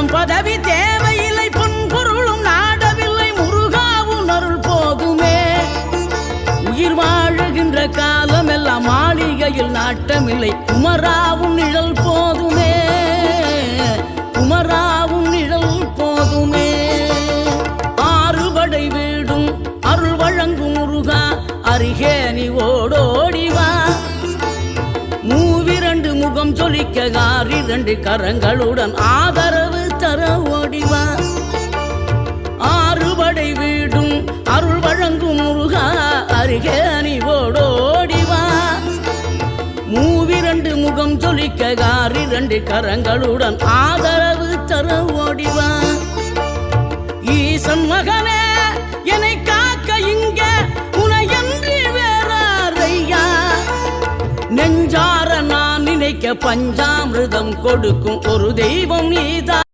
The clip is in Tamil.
பணம் பதவி தேவையில்லை, பொன் பொருளும் நாடவில்லை, முருகாவும் அருள் போதுமே. உயிர் வாழுகின்ற காலம் எல்லாம் மாளிகையில் நாட்டமில்லை, குமராவும் நிழல் போதுமே, குமராவும் நிழல் போதுமே. ஆறுபடை வீடும் அருள் வழங்கும் முருகா, அருகே நீ ஓடோடிவா. மூவிரண்டு முகம் சொலிக்க ஆறிரண்டு கரங்களுடன் ஆதரவு தர ஓடிவா. ஆறுபடை வீடும் அருள் வழங்கும் முருகா, அருகே நீ ஓடோடிவா. மூவிரண்டு முகம் சொலிக்க ஆறிரண்டு கரங்களுடன் ஆதரவு தர ஓடிவா. ஈசன் மகனே என்னை காக்க இங்க உனையன்றி வேறாரையா. நெஞ்சார நான் நினைக்க பஞ்சாமிர்தம் கொடுக்கும் ஒரு தெய்வம் நீதான்.